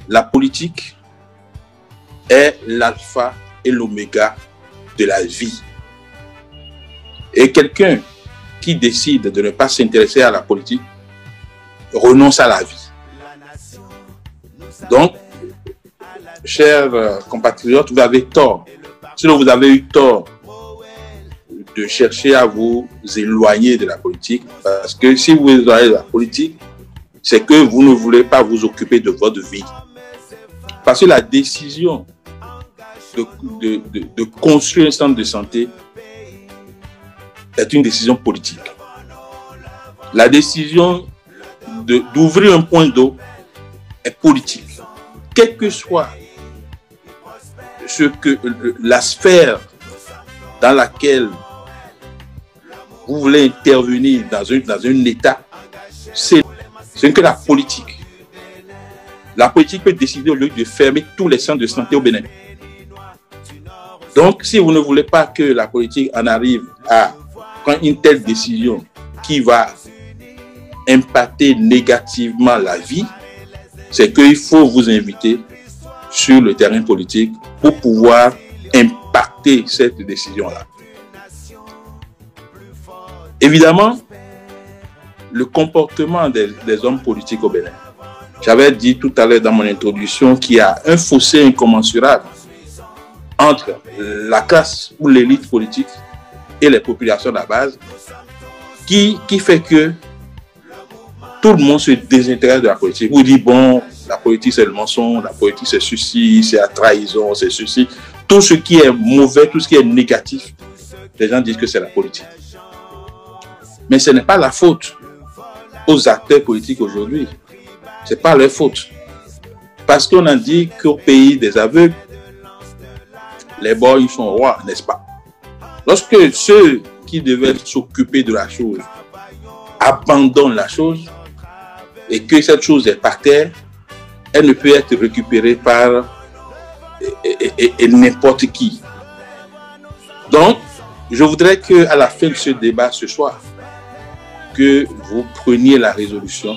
la politique est l'alpha et l'oméga de la vie. Et quelqu'un qui décide de ne pas s'intéresser à la politique renonce à la vie. Donc, chers compatriotes, vous avez tort. Sinon, vous avez eu tort de chercher à vous éloigner de la politique, parce que si vous vous éloignez de la politique, c'est que vous ne voulez pas vous occuper de votre vie. Parce que la décision de construire un centre de santé est une décision politique. La décision d'ouvrir un point d'eau est politique. Quelle que soit la sphère dans laquelle vous voulez intervenir dans un État, c'est que la politique. La politique peut décider au lieu de fermer tous les centres de santé au Bénin. Donc, si vous ne voulez pas que la politique en arrive à prendre une telle décision qui va impacter négativement la vie, c'est qu'il faut vous inviter sur le terrain politique pour pouvoir impacter cette décision-là. Évidemment, le comportement des hommes politiques au Bénin. J'avais dit tout à l'heure dans mon introduction qu'il y a un fossé incommensurable entre la classe ou l'élite politique et les populations de la base qui fait que tout le monde se désintéresse de la politique. Vous dites, bon, la politique c'est le mensonge, la politique c'est ceci, c'est la trahison, c'est ceci. Tout ce qui est mauvais, tout ce qui est négatif, les gens disent que c'est la politique. Mais ce n'est pas la faute aux acteurs politiques aujourd'hui. Ce n'est pas leur faute. Parce qu'on a dit qu'au pays des aveugles, les boys sont rois, n'est-ce pas? Lorsque ceux qui devaient s'occuper de la chose abandonnent la chose et que cette chose est par terre, elle ne peut être récupérée par n'importe qui. Donc, je voudrais qu'à la fin de ce débat ce soir, que vous preniez la résolution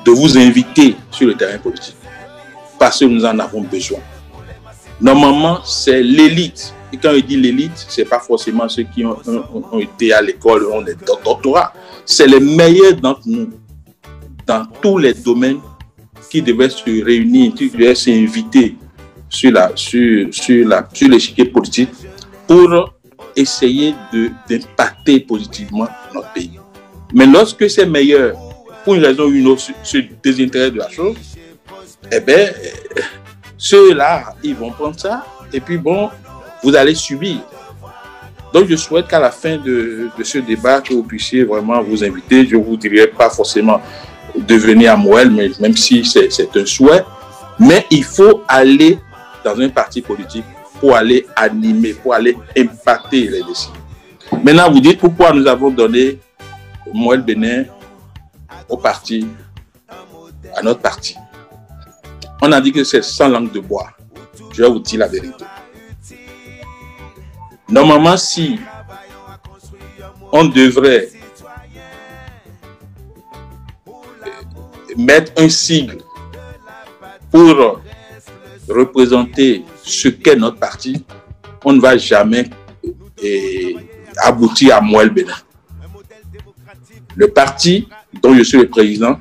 de vous inviter sur le terrain politique. Parce que nous en avons besoin. Normalement, c'est l'élite. Et quand je dis l'élite, ce n'est pas forcément ceux qui ont été à l'école, ont des doctorats. C'est les meilleurs d'entre nous, dans tous les domaines, qui devaient se réunir, qui devaient s'inviter sur l'échiquier politique pour essayer d'impacter positivement notre pays. Mais lorsque c'est meilleur, pour une raison ou une autre, se désintéressent de la chose, eh bien, ceux-là, ils vont prendre ça, et puis bon, vous allez subir. Donc, je souhaite qu'à la fin de ce débat, que vous puissiez vraiment vous inviter. Je ne vous dirai pas forcément de venir à Moël, mais même si c'est un souhait, mais il faut aller dans un parti politique pour aller animer, pour aller impacter les décisions. Maintenant, vous dites pourquoi nous avons donné Moël Bénin au parti, à notre parti. On a dit que c'est sans langue de bois. Je vais vous dire la vérité. Normalement, si on devrait mettre un sigle pour représenter ce qu'est notre parti, on ne va jamais aboutir à Moël Bénin. Le parti dont je suis le président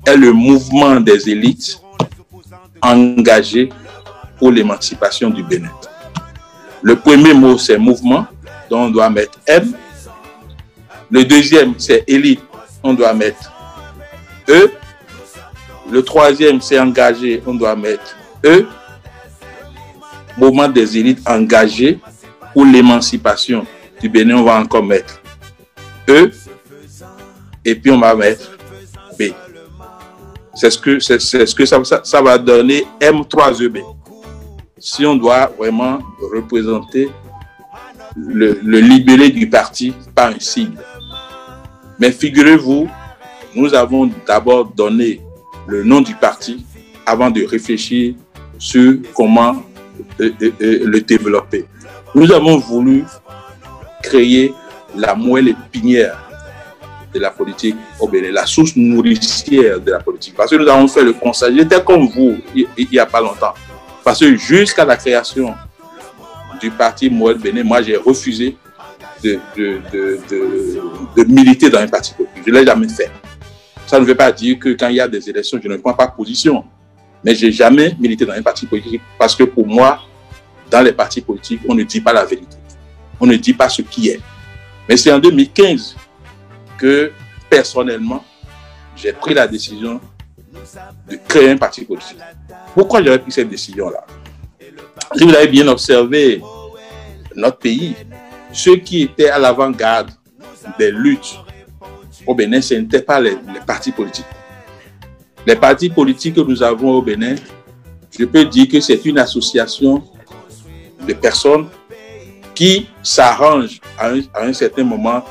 est le mouvement des élites engagées pour l'émancipation du Bénin. Le premier mot, c'est mouvement, dont on doit mettre M. Le deuxième, c'est élite, on doit mettre E. Le troisième, c'est engagé, on doit mettre E. Mouvement des élites engagées pour l'émancipation du Bénin, on va encore mettre E. Et puis on va mettre B. C'est ce que ça va donner M3EB. Si on doit vraiment représenter le libellé du parti par un sigle. Mais figurez-vous, nous avons d'abord donné le nom du parti avant de réfléchir sur comment le développer. Nous avons voulu créer la moelle épinière de la politique au Bénin, la source nourricière de la politique. Parce que nous avons fait le constat, j'étais comme vous il n'y a pas longtemps. Parce que jusqu'à la création du parti Moël Bénin, moi j'ai refusé de militer dans un parti politique. Je ne l'ai jamais fait. Ça ne veut pas dire que quand il y a des élections, je ne prends pas position. Mais je n'ai jamais milité dans un parti politique parce que pour moi, dans les partis politiques, on ne dit pas la vérité. On ne dit pas ce qui est. Mais c'est en 2015 que, personnellement, j'ai pris la décision de créer un parti politique. Pourquoi j'avais pris cette décision-là? Si vous avez bien observé notre pays, ceux qui étaient à l'avant-garde des luttes au Bénin, ce n'étaient pas les partis politiques. Les partis politiques que nous avons au Bénin, je peux dire que c'est une association de personnes qui s'arrangent à un certain moment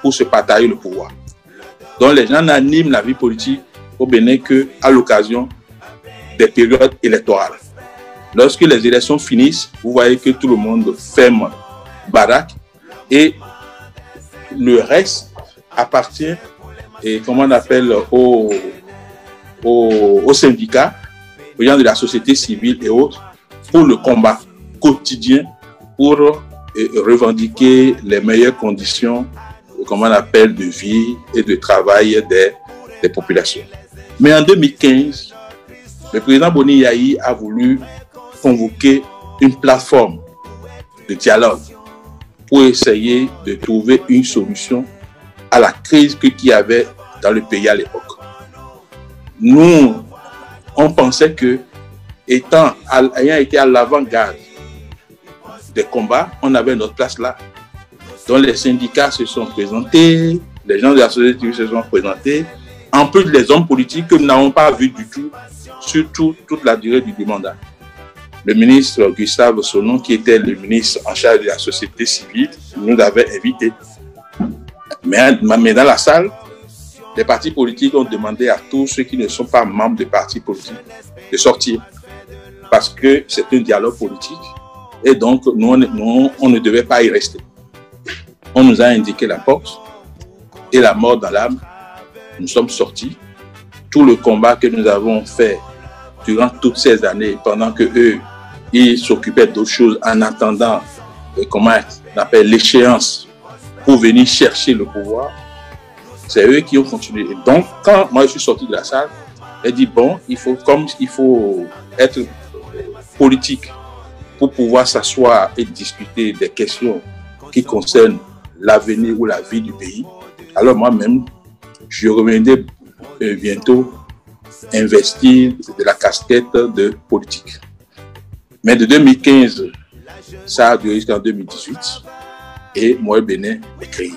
pour se partager le pouvoir. Donc les gens n'animent la vie politique au Bénin qu'à l'occasion des périodes électorales. Lorsque les élections finissent, vous voyez que tout le monde ferme baraque et le reste appartient, et comment on appelle, aux syndicats, aux gens de la société civile et autres, pour le combat quotidien, pour revendiquer les meilleures conditions, comment on appelle, de vie et de travail des populations. Mais en 2015, le président Boni Yahi a voulu convoquer une plateforme de dialogue pour essayer de trouver une solution à la crise qu'il y avait dans le pays à l'époque. Nous, on pensait que, ayant été à l'avant-garde des combats, on avait notre place là. Donc les syndicats se sont présentés, les gens de la société civile se sont présentés, en plus les hommes politiques que nous n'avons pas vus du tout, surtout toute la durée du mandat. Le ministre Gustave Sonon, qui était le ministre en charge de la société civile, nous avait invités. Mais dans la salle, les partis politiques ont demandé à tous ceux qui ne sont pas membres de partis politiques de sortir. Parce que c'est un dialogue politique. Et donc, nous, on ne devait pas y rester. On nous a indiqué la porte et la mort dans l'âme. Nous sommes sortis. Tout le combat que nous avons fait durant toutes ces années, pendant que eux, ils s'occupaient d'autres choses en attendant, comment on appelle, l'échéance pour venir chercher le pouvoir, c'est eux qui ont continué. Et donc, quand moi je suis sorti de la salle, j'ai dit, bon, il faut être politique pour pouvoir s'asseoir et discuter des questions qui concernent l'avenir ou la vie du pays. Alors moi-même, je reviendrai bientôt investir de la casquette de politique. Mais de 2015, ça a duré jusqu'en 2018 et Moël Bénin est créé.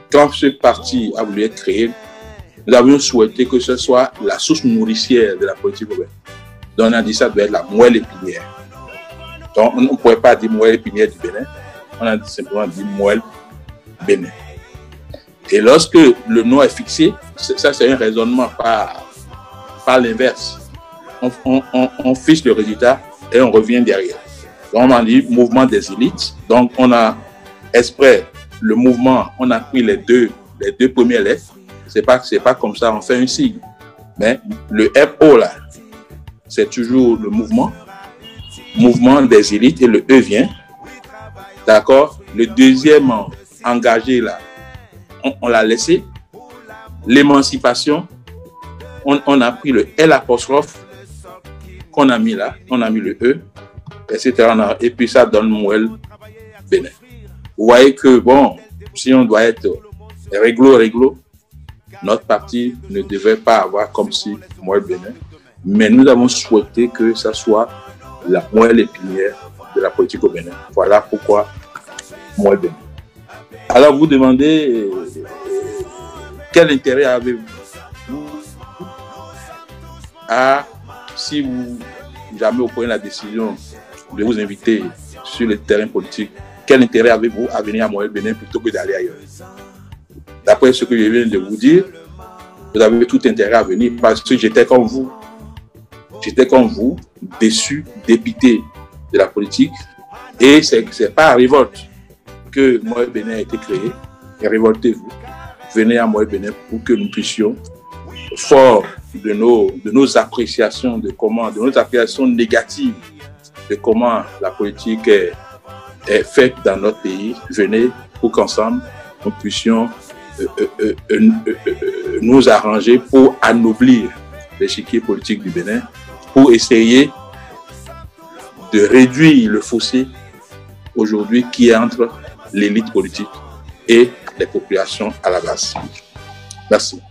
Quand ce parti a voulu être créé, nous avions souhaité que ce soit la source nourricière de la politique béninoise. Donc on a dit que ça doit être la moelle épinière. Donc on ne pouvait pas dire moelle épinière du Bénin, on a simplement dit moelle Bénin. Et lorsque le nom est fixé, ça c'est un raisonnement par l'inverse. On fiche le résultat et on revient derrière. Donc on a dit mouvement des élites. Donc on a exprès le mouvement, on a pris les deux premières lettres. C'est pas comme ça, on fait un signe. Mais le MO là, c'est toujours le mouvement des élites et le E vient. D'accord? Le deuxième engagé là, on l'a laissé. L'émancipation, on a pris le L apostrophe qu'on a mis là, on a mis le E, etc. Et puis ça donne Moël Bénin. Vous voyez que, bon, si on doit être réglo, notre parti ne devait pas avoir comme si Moël Bénin, mais nous avons souhaité que ça soit la moelle épinière de la politique au Bénin. Voilà pourquoi Moël Bénin. Alors vous demandez quel intérêt avez-vous à, si vous jamais vous prenez la décision de vous inviter sur le terrain politique, quel intérêt avez-vous à venir à Moël Bénin plutôt que d'aller ailleurs? D'après ce que je viens de vous dire, vous avez tout intérêt à venir parce que j'étais comme vous. J'étais comme vous, déçu, dépité de la politique. Et c'est pas à révolte que Moël Bénin a été créé. Et révoltez-vous. venez à Moyen-Bénin pour que nous puissions, fort de nos appréciations de nos appréciations négatives de comment la politique est faite dans notre pays, venez pour qu'ensemble nous puissions nous arranger pour anoblir l'échiquier politique du Bénin, pour essayer de réduire le fossé aujourd'hui qui est entre l'élite politique et les populations à la base. Merci.